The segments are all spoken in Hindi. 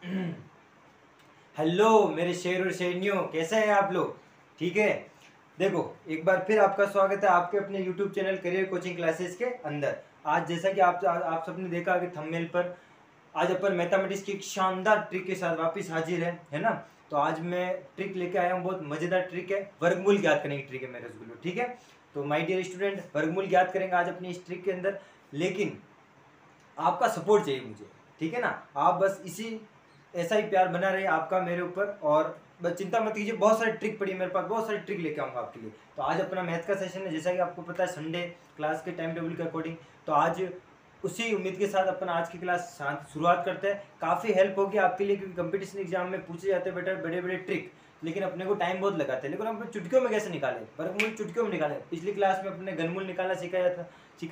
हेलो मेरे शेर और शेरनियों, कैसे हैं आप लोग? ठीक है। देखो, एक बार फिर आपका स्वागत है आपके अपने YouTube channel career coaching classes के अंदर। आज जैसा कि आप सबने देखा कि थंबनेल पर, आज अपन मैथमेटिक्स की एक शानदार ट्रिक के साथ वापस हाजिर है ना। तो आज मैं ट्रिक लेके आया हूँ, बहुत मजेदार ट्रिक है, वर्गमूल ज्ञात करने की ट्रिक है मेरे रसगुल्लो। ठीक है, तो माय डियर स्टूडेंट, वर्गमूल ज्ञात करेंगे आज अपनी इस ट्रिक के अंदर, लेकिन आपका सपोर्ट चाहिए मुझे। ठीक है ना, आप बस इसी ऐसा ही प्यार बना रहे आपका मेरे ऊपर, और बस चिंता मत कीजिए, बहुत सारी ट्रिक पड़ी मेरे पास, बहुत सारी ट्रिक लेके आऊँगा आपके लिए। तो आज अपना मैथ का सेशन है, जैसा कि आपको पता है, संडे क्लास के टाइम टेबल के अकॉर्डिंग। तो आज उसी उम्मीद के साथ अपन आज की क्लास शुरुआत करते हैं। काफ़ी हेल्प होगी आपके लिए, क्योंकि कंपटीशन एग्जाम में पूछे जाते हैं बेटा बड़े बड़े ट्रिक, लेकिन अपने को टाइम बहुत लगाते हैं। लेकिन हम चुटकियों में कैसे निकाले, वर्गमूल चुटकियों में निकाले। पिछली क्लास में अपने घनमूल निकालना सीखा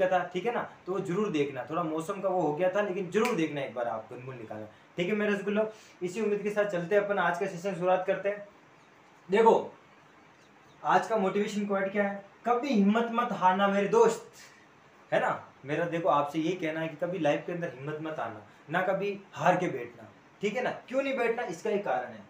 था। ठीक है ना, तो वो जरूर देखना। थोड़ा मौसम का वो हो गया था, लेकिन जरूर देखना एक बार आप घनमूल निकालना। ठीक है मेरे रसगुल्लो, इसी उम्मीद के साथ चलते हैं अपन, आज का सेशन शुरुआत करते हैं। देखो, आज का मोटिवेशन क्वाइट क्या है? कभी हिम्मत मत हारना मेरे दोस्त, है ना। मेरा देखो आपसे यही कहना है कि कभी लाइफ के अंदर हिम्मत मत आना, ना कभी हार के बैठना। ठीक है ना, क्यों नहीं बैठना, इसका एक कारण है।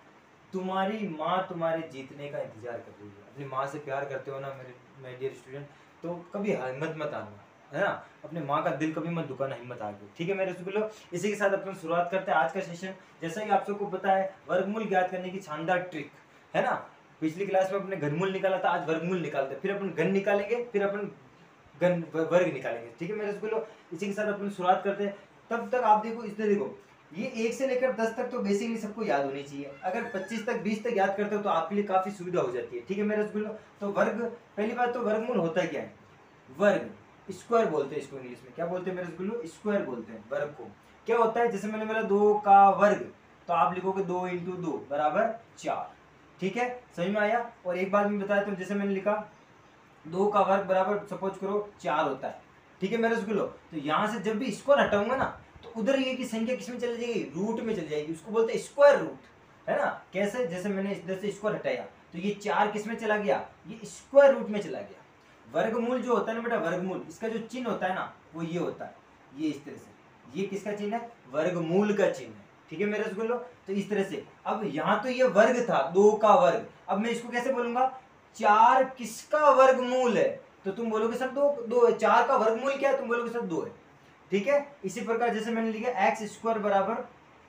तुम्हारी माँ तुम्हारे जीतने का इंतजार कर रही है। अपनी माँ से प्यार करते हो ना मेरे माय डियर स्टूडेंट, तो कभी हिम्मत मत आना, है ना। अपने माँ का दिल कभी मत दुखाना हिम्मत आके। ठीक है मेरे रसगुल्लो, इसी के साथ अपन शुरुआत करते हैं आज का सेशन। जैसा कि आप सबको पता है, वर्गमूल ज्ञात करने की शानदार ट्रिक, है ना। पिछली क्लास में अपने घनमूल निकाला था, आज वर्गमूल निकालते हैं, फिर अपन घन निकालेंगे, फिर अपन वर्ग निकालेंगे। ठीक है मेरे रसगुल्लो, इसी के साथ अपन शुरुआत करते हैं। तब तक आप देखो, इसमें देखो, ये 1 से लेकर 10 तक तो बेसिकली सबको याद होनी चाहिए। अगर 25 तक 20 तक याद करते हो तो आपके लिए काफी सुविधा हो जाती है। ठीक है मेरे रसगुल्लो, तो वर्ग, पहली बात तो वर्गमूल होता है क्या है? वर्ग, स्क्वायर बोलते हैं इसको इंग्लिश में। क्या बोलते हैं मेरे रसगुल्लो? स्क्वायर बोलते हैं वर्ग को। क्या होता है, जैसे मैंने बोला 2 का वर्ग, तो आप लिखोगे 2 इंटू 2 बराबर 4। ठीक है, समझ में आया। और एक बात मैं बताया, तो जैसे मैंने लिखा 2 का वर्ग बराबर सपोज करो 4 होता है। ठीक है मेरे रसगुल्लो, तो यहाँ से जब भी स्क्वायर हटाऊंगा ना, तो उधर ये की संख्या किस में चली जाएगी? रूट में चली जाएगी। उसको बोलते हैं स्क्वायर रूट, है ना। कैसे? जैसे मैंने इधर से स्क्वायर हटाया, तो ये 4 किस में चला गया? ये स्क्वायर रूट में चला गया। वर्गमूल जो होता है ना बेटा, वर्गमूल, इसका जो चिन्ह होता है ना, वो ये होता है, ये इस तरह से। ये किसका चिन्ह है? वर्गमूल का चिन्ह है। ठीक है मेरे रसगुल्लो, तो इस तरह से। अब यहाँ तो ये वर्ग था, 2 का वर्ग, अब मैं इसको कैसे बोलूंगा? 4 किसका वर्गमूल है? तो तुम बोलोगे सर 2, 2 है। 4 का वर्गमूल क्या है? तुम बोलोगे सर 2 है। ठीक है, इसी प्रकार जैसे मैंने लिखा एक्स स्क्वायर बराबर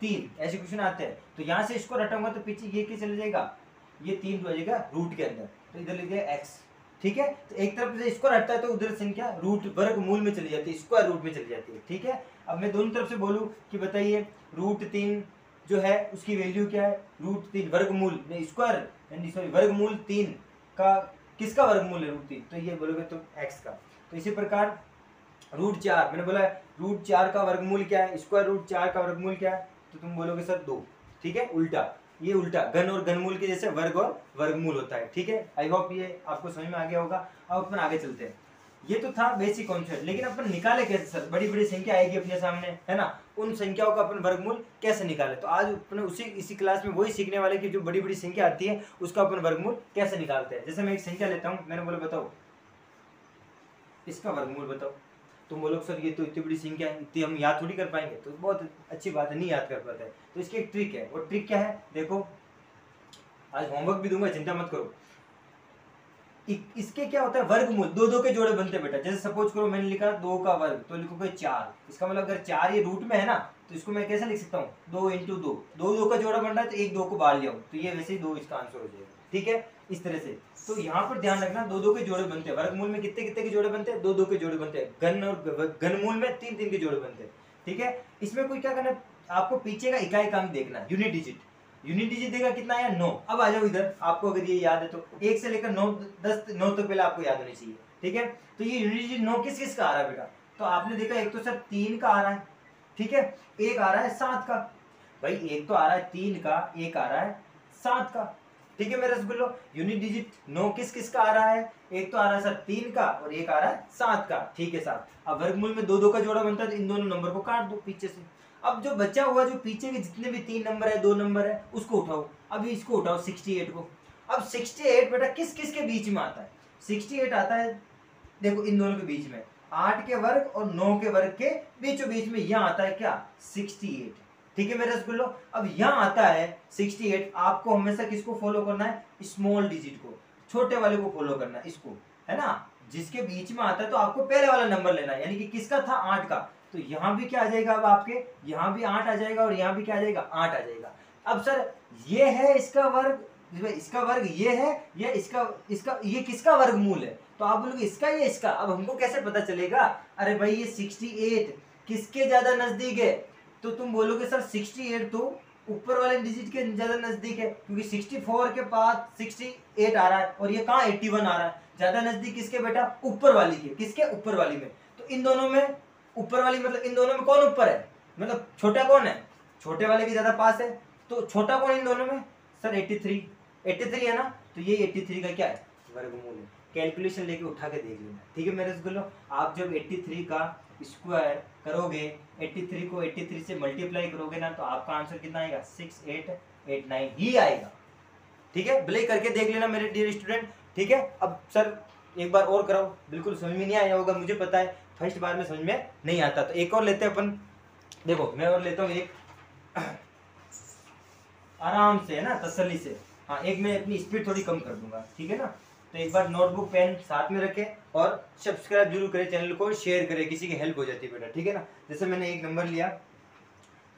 3, ऐसे क्वेश्चन आते हैं, तो यहाँ से स्क्वायर हटाऊंगा तो पीछे ये क्या चले जाएगा? ये 3 तो आ जाएगा रूट के अंदर, तो इधर लिख दिया एक्स। ठीक है, तो एक तरफ से स्क्वायर हटता है तो उधर संख्या रूट वर्गमूल में चली जाती है, स्क्वायर रूट में चली जाती है। ठीक है, अब मैं दोनों तरफ से बोलूं कि बताइए √3 जो है उसकी वैल्यू क्या है? √3 वर्गमूल स्क्वायर, सॉरी, वर्गमूल 3 का किसका वर्गमूल है? √3, तो ये बोलोगे तुम एक्स का। तो इसी प्रकार √4, मैंने बोला √4 का वर्गमूल क्या है? स्क्वायर √4 का वर्गमूल क्या है? तो तुम बोलोगे सर 2। ठीक है, उल्टा, ये उल्टा घन और घनमूल के जैसे वर्ग और वर्गमूल होता है। ठीक है, आई होप ये आपको समझ में आ गया होगा। अब अपन आगे चलते हैं। ये तो था बेसिक कॉन्सेप्ट, लेकिन अपन निकाले कैसे सर? बड़ी बड़ी संख्या आएगी अपने सामने, है ना, उन संख्याओं का अपन वर्गमूल कैसे निकाले? तो आज अपने इसी क्लास में वही सीखने वाले की जो बड़ी बड़ी संख्या आती है उसका अपन वर्गमूल कैसे निकालते हैं। जैसे मैं एक संख्या लेता हूँ, मैंने बोला बताओ इसका वर्गमूल बताओ। तुम बोलोगे सर ये तो इतनी बड़ी संख्या है, इतनी हम याद थोड़ी कर पाएंगे। तो बहुत अच्छी बात है, नहीं याद कर पाते हैं। तो इसकी एक ट्रिक है, वो ट्रिक क्या है? देखो, आज होमवर्क भी दूंगा, चिंता मत करो। इसके क्या होता है? वर्गमूल, 2 के जोड़े बनते हैं बेटा। जैसे सपोज करो मैंने लिखा 2 का वर्ग, तो लिखोगे 4। इसका मतलब अगर 4 ये रूट में है ना, तो इसको मैं कैसे लिख सकता हूँ? 2 इंटू 2, 2 का जोड़ा बन रहा है, तो 1 2 को बाहर ले आऊँ, तो ये वैसे ही 2 इसका आंसर हो जाएगा। ठीक है, इस तरह से। तो यहाँ पर ध्यान रखना, 2 के जोड़े बनते हैं। वर्गमूल में कितने कितने के जोड़े बनते हैं? 2 के जोड़े बनते हैं। घन और घनमूल में 3 के जोड़े बनते हैं। ठीक है, इसमें कोई क्या करना, आपको पीछे का इकाई अंक देखना, यूनिट डिजिट। यूनिट डिजिट देगा कितना आया? 9। अब आ जाओ इधर, आपको अगर ये याद है तो 1 से लेकर 9 10 9 तक पहले आपको याद होनी चाहिए। ठीक है, तो ये यूनिट डिजिट 9 किस किस का आ रहा है बेटा? तो आपने देखा एक तो सर 3 का आ रहा है, ठीक है, एक आ रहा है 7 का। भाई एक तो आ रहा है 3 का, एक आ रहा है 7 का। ठीक है मेरे रसगुल्लो, यूनिट डिजिट 9 किस किस का आ रहा है? एक तो आ रहा है सर 3 का और एक आ रहा है 7 का। ठीक है साहब, अब वर्गमूल में 2 का जोड़ा बनता है, तो इन दोनों नंबर को काट दो पीछे से। अब जो बचा हुआ, जो पीछे के जितने भी 3 नंबर है, 2 नंबर है, उसको उठाओ। अभी इसको उठाओ 68 को। अब 68 बेटा किस किस के बीच में आता है? 68 आता है, देखो इन दोनों के बीच में, 8 के वर्ग और 9 के वर्ग के बीचों बीच में, यहां आता है क्या? 68। ठीक है मेरे रसगुल्लो। अब यहाँ आता है 68, आपको हमेशा किसको फॉलो करना है, स्मॉल डिजिट को, छोटे वाले को फॉलो करना है, इसको, है ना, जिसके बीच में आता है तो आपको पहले वाला नंबर लेना है, यानी कि किसका था 8 का, तो यहाँ भी क्या आ जाएगा, अब आपके यहाँ भी 8 आ जाएगा और यहाँ भी क्या आ जाएगा, 8 आ जाएगा। अब सर ये है इसका वर्ग, इसका वर्ग ये है, या इसका ये किसका वर्गमूल है, तो आप बोलोगे इसका या इसका। अब हमको कैसे पता चलेगा, अरे भाई ये 68 किसके ज्यादा नजदीक है, तो तुम बोलोगे सर 68 तो ऊपर वाले डिजिट के ज्यादा नजदीक है, क्योंकि 64 के बाद 68 आ रहा है और ये कहाँ 81 आ रहा है, ज्यादा नजदीक किसके बेटा, ऊपर वाली के, किसके, ऊपर वाली में। तो इन दोनों में ऊपर वाली मतलब इन दोनों में कौन ऊपर है, मतलब छोटा कौन है, छोटे वाले के ज्यादा पास है, तो छोटा कौन इन दोनों में, सर 83 है ना, तो ये 83 का क्या है, वर्गमूल है। कैलकुलेशन लेके उठा के देख लेना, ठीक है मेरे रसगुल्लो। आप जब 83 का स्क्वायर करोगे, 83 को 83 से मल्टीप्लाई करोगे ना, तो आपका आंसर कितना आएगा, 6889 ही आएगा, ठीक है। भले करके देख लेना मेरे डियर स्टूडेंट, ठीक है। अब सर एक बार और कराओ, बिल्कुल समझ में नहीं आया होगा मुझे पता है, फर्स्ट बार में समझ में नहीं आता, तो एक और लेते हैं अपन। देखो मैं और लेता हूँ एक, आराम से, है ना, तसल्ली से। हाँ, एक मैं अपनी स्पीड थोड़ी कम कर दूंगा, ठीक है ना। तो एक बार नोटबुक पेन साथ में रखें और सब्सक्राइब जरूर करें चैनल को, शेयर करें, किसी की हेल्प हो जाती है बेटा, ठीक है ना। जैसे मैंने एक नंबर लिया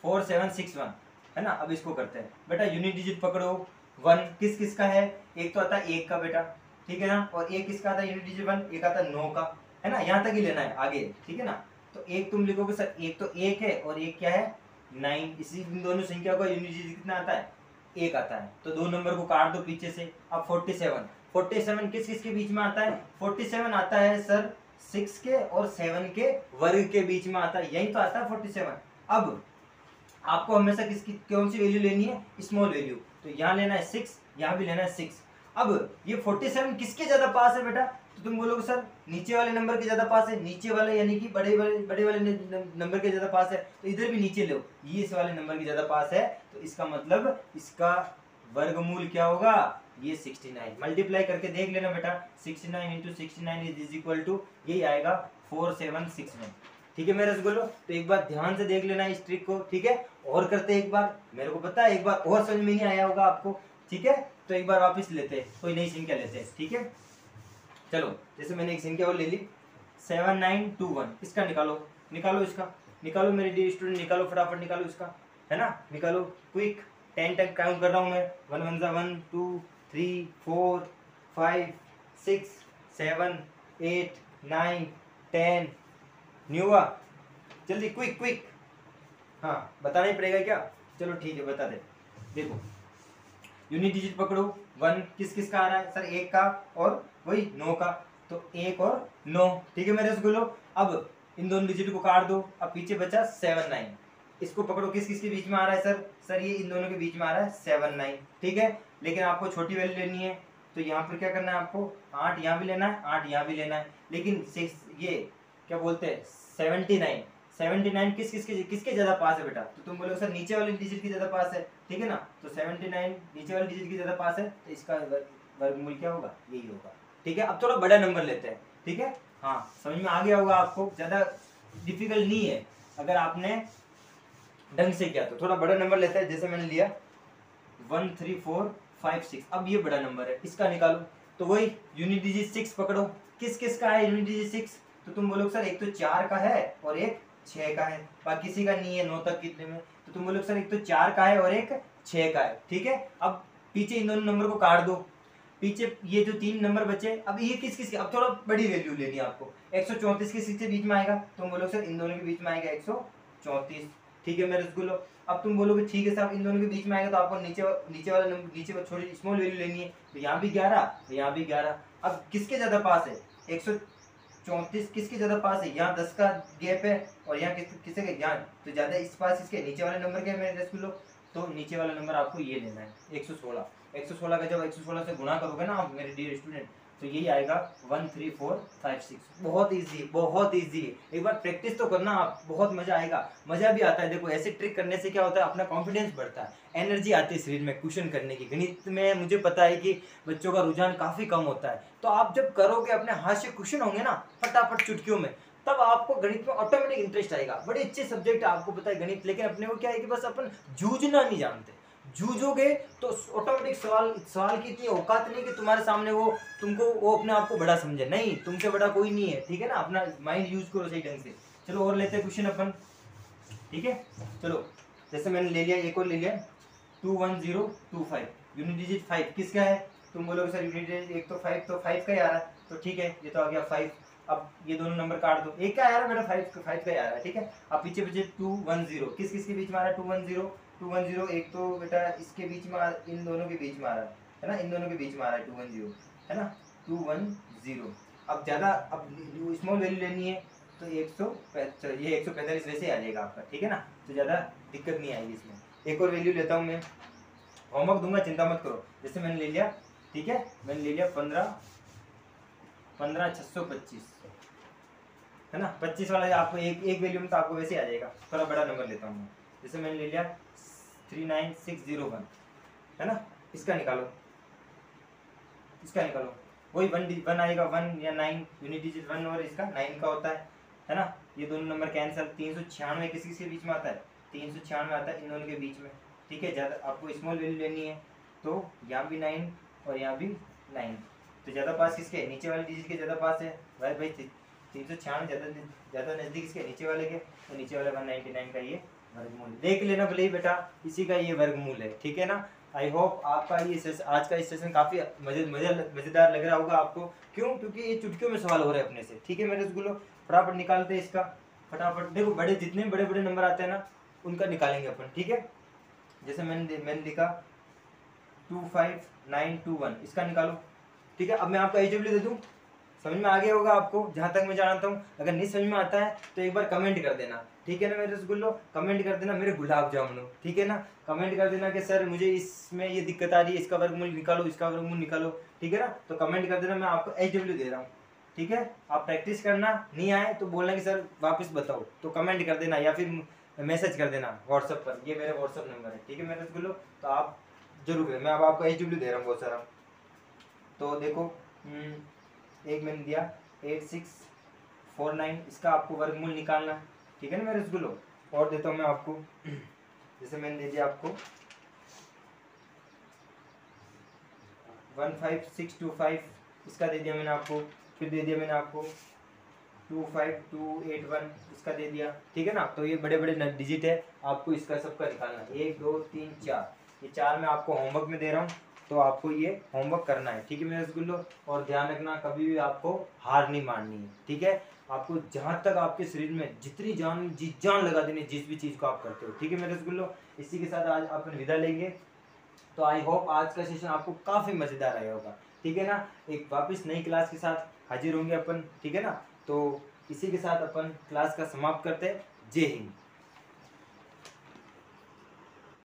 4761, है ना। अब इसको करते हैं बेटा, यूनिट डिजिट पकड़ो, 1 किस किस का है, एक तो आता है 1 का बेटा, ठीक है ना, और एक किसका आता है यूनिट डिजिट 1, एक आता है 9 का, है ना, यहाँ तक ही लेना है आगे, ठीक है ना। तो एक तुम लिखोगे सर, एक तो 1 है और एक क्या है 9, इसी इन दोनों संख्या का यूनिट डिजिट कितना आता है, 1 आता है, तो 2 नंबर को काट दो पीछे से। अब 47 किस किस के बीच में आता है, 47 आता है सर 6 के और 7 के वर्ग के बीच में आता है, यही तो आता है 47। अब आपको हमेशा किसकी कौन सी वैल्यू लेनी है, स्मॉल वैल्यू, तो यहाँ लेना है 6, यहाँ भी लेना है 6। अब ये 47 किसके ज्यादा पास है बेटा, तो तुम बोलोगे सर नीचे वाले नंबर के ज्यादा पास है, नीचे वाले यानी कि बड़े वाले नंबर के ज्यादा पास है, तो इधर भी नीचे लो, ये इस वाले नंबर के ज्यादा पास है, तो इसका मतलब इसका वर्गमूल क्या होगा, ये 69। मल्टीप्लाई करके देख लेना बेटा, 69 इंटू 69 इज इक्वल टू, यही आएगा 4769, ठीक है मेरे रसगुल्लो। तो एक बार ध्यान से देख लेना इस ट्रिक को, ठीक है। और करते एक बार, मेरे को पता है एक बार और समझ में नहीं आया होगा आपको, ठीक है। तो एक बार वापस लेते हैं, कोई नई संख्या लेते हैं, ठीक है। चलो जैसे मैंने एक संख्या और ले ली 7921, इसका निकालो इसका, निकालो मेरे डियर स्टूडेंट, निकालो फटाफट, निकालो इसका, है ना, निकालो क्विक। 10 तक काउंट कर रहा हूँ मैं, 1 1 1 2 3 4 5 6 7 8 9 10, नहीं हुआ, जल्दी क्विक, हाँ बताना ही पड़ेगा क्या, चलो ठीक है बता दे। देखो यूनिट डिजिट पकड़ो, 1 किस किस का आ रहा है सर, 1 का और वही 9 का, तो 1 और 9, ठीक है मेरे रसगुल्लो। अब इन दोनों डिजिट को काट दो, अब पीछे बचा 7 9, इसको पकड़ो, किस किस के बीच में आ रहा है सर ये इन दोनों के बीच में आ रहा है 7 9, ठीक है। लेकिन आपको छोटी वैल्यू लेनी है, तो यहाँ पर क्या करना है आपको, 8 यहाँ भी लेना है, 8 यहाँ भी लेना है, लेकिन 6 ये क्या बोलते हैं 79 किसके ज्यादा पास है बेटा, तो तुम बोलोगे सर नीचे वाले डिजिट की ज्यादा पास है, ठीक है ना। तो 79 नीचे वाले डिजिट की ज्यादा पास है, तो इसका वर्गमूल क्या होगा, यही होगा, ठीक है। अब थोड़ा बड़ा नंबर लेते हैं, ठीक है। हाँ समझ में आ गया होगा आपको, ज्यादा डिफिकल्ट नहीं है, अगर आपने ढंग से किया तो। थोड़ा बड़ा नंबर लेते हैं, जैसे मैंने लिया 13456, अब ये बड़ा नंबर है, इसका निकालो, तो वही यूनिट डिजिट 6 पकड़ो, किस किस का है यूनिट डिजिट 6, तो तुम बोलोगे सर एक तो 4 का है और एक 6 का है, बाकी किसी का नहीं है 9 तक कितने में, तो तुम बोलोगे सर एक तो 4 का है और एक 6 का है, ठीक है। अब पीछे इन दोनों नंबर को काट दो, पीछे ये जो 3 नंबर बचे, अब ये किस किस के, अब थोड़ा बड़ी वैल्यू लेनी है आपको, 134 किसके बीच में आएगा, तुम बोलोगे सर इन दोनों के बीच में आएगा 134, ठीक है मेरे रसगुल्लो। अब तुम बोलोगे ठीक है साहब इन दोनों के बीच में आएगा, तो आपको नीचे वाला छोटी स्मॉल वैल्यू लेनी है, तो यहाँ भी 11, तो यहाँ भी 11। अब किसके ज्यादा पास है, 134 किसके ज्यादा पास है, यहाँ 10 का गैप है, और यहाँ किसके के यहाँ, तो ज्यादा इस पास इसके नीचे वाले नंबर के मेरे रसगुल्लो, तो नीचे वाला नंबर आपको ये लेना है 116 का जब 116 से गुणा करोगे ना आप मेरे डियर स्टूडेंट, तो यही आएगा 13456। बहुत इजी है, एक बार प्रैक्टिस तो करना आप, बहुत मजा आएगा, मजा भी आता है। देखो ऐसे ट्रिक करने से क्या होता है, अपना कॉन्फिडेंस बढ़ता है, एनर्जी आती है शरीर में क्वेश्चन करने की। गणित में मुझे पता है कि बच्चों का रुझान काफी कम होता है, तो आप जब करोगे अपने हाथ से क्वेश्चन होंगे ना फटाफट चुटकियों में, तब आपको गणित में ऑटोमेटिक इंटरेस्ट आएगा। बड़े अच्छे सब्जेक्ट है, आपको पता है गणित, लेकिन अपने को क्या है कि बस अपन जूझना नहीं जानते। जूझोगे तो ऑटोमेटिक सवाल की इतनी औकात नहीं कि तुम्हारे सामने वो अपने आप को बड़ा समझे, नहीं, तुमसे बड़ा कोई नहीं है, ठीक है ना। अपना माइंड यूज करो सही ढंग से। चलो और लेते हैं क्वेश्चन अपन, ठीक है। चलो जैसे मैंने ले लिया, एक और ले लिया 21025, यूनिट डिजिट 5 किसका है? तुम बोलोगे सर यूनिट डिजिट एक तो 5, तो 5 का ही आ रहा है, तो ठीक है, ये तो आ गया 5। अब ये दोनों नंबर काट दो, एक का आ रहा है बेटा, 5 का ही आ रहा है, ठीक है। अब पीछे पीछे 210 किस किस के बीच में आ रहा है? 210 एक तो बेटा इसके बीच में, इन दोनों के बीच में आ रहा है ना, इन दोनों के बीच में आ रहा है 210, है ना, 210। अब ज़्यादा, अब स्मॉल वैल्यू लेनी है तो 145, ये 145 वैसे ही आ जाएगा आपका, ठीक है ना, तो ज़्यादा दिक्कत नहीं आएगी इसमें। एक और वैल्यू लेता हूँ मैं, होमवर्क दूंगा, चिंता मत करो। जैसे मैंने ले लिया, ठीक है, मैंने ले लिया 15,625, है ना, 25 वाला आपको एक वैल्यू में तो आपको वैसे ही आ जाएगा। थोड़ा बड़ा नंबर लेता हूँ मैं, जैसे मैंने ले लिया 39601, है ना, इसका निकालो, इसका निकालो, वही 1 आएगा, 1 या 9, यूनिट डिजिट 1 और इसका 9 का होता है ना। ये दोनों नंबर कैंसिल। 396 किस किस के बीच में आता है? 396 आता है इन दोनों के बीच में, ठीक है। ज़्यादा आपको स्मॉल वैल्यू लेनी है तो यहाँ भी 9 और यहाँ भी 9, तो ज़्यादा पास किसके? नीचे वाले डिजिट के ज़्यादा पास है भाई 396 ज़्यादा नज़दीक इसके नीचे वाले के, तो नीचे वाले 199 का ये वर्गमूल देख लेना भले ही बेटा, इसी का ये वर्गमूल है, ठीक है ना। आई होप आपका ये आज का सेशन काफ़ी मज़ेदार लग रहा होगा आपको। क्यों? क्योंकि ये चुटकियों में सवाल हो रहे हैं अपने से, ठीक है मेरे स्कूलों। फटाफट निकालते हैं इसका, फटाफट देखो, बड़े जितने बड़े बड़े नंबर आते हैं ना उनका निकालेंगे अपन, ठीक है। जैसे मैंने लिखा 25921, इसका निकालो, ठीक है। अब मैं आपका एचडब्ल्यू दे दूँ, समझ में आ गया होगा आपको जहाँ तक मैं जानता हूँ। अगर नहीं समझ में आता है तो एक बार कमेंट कर देना, ठीक है ना मेरे रसगुल्लो, कमेंट कर देना मेरे गुलाब जामुनो, ठीक है ना। कमेंट कर देना कि सर मुझे इसमें ये दिक्कत आ रही है, इसका वर्गमूल निकालो, इसका वर्गमूल निकालो, ठीक है ना। तो कमेंट कर देना, मैं आपको एचडब्ल्यू दे रहा हूँ, ठीक है। आप प्रैक्टिस करना, नहीं आए तो बोलना कि सर वापस बताओ, तो कमेंट कर देना या फिर मैसेज कर देना व्हाट्सअप पर, ये मेरा व्हाट्सअप नंबर है, ठीक है मेरे रसगुल्लो। तो आप जरूर करें, मैं अब आपको एचडब्ल्यू दे रहा हूँ बहुत सारा। तो देखो, एक मैंने दिया 8649, इसका आपको वर्गमूल निकालना है, ठीक है ना मेरे रसगुल्लो। और देता हूँ मैं आपको, जैसे मैंने दे दिया आपको 15625, इसका दे दिया मैंने आपको, फिर दे दिया मैंने आपको 25281, इसका दे दिया, ठीक है ना। तो ये बड़े बड़े डिजिट है, आपको इसका सबका निकालना है, 1 2 3 4, ये 4 मैं आपको होमवर्क में दे रहा हूँ, तो आपको ये होमवर्क करना है, ठीक है मेरे रसगुल्लो। और ध्यान रखना, कभी भी आपको हार नहीं माननी है, ठीक है। आपको जहाँ तक आपके शरीर में जितनी जान लगा देनी जिस भी चीज़ को आप करते हो, ठीक है मेरे रसगुल्लो। इसी के साथ आज अपन विदा लेंगे। तो आई होप आज का सेशन आपको काफ़ी मज़ेदार आया होगा, ठीक है ना। एक वापस नई क्लास के साथ हाजिर होंगे अपन, ठीक है ना। तो इसी के साथ अपन क्लास का समाप्त करते हैं। जय हिंद।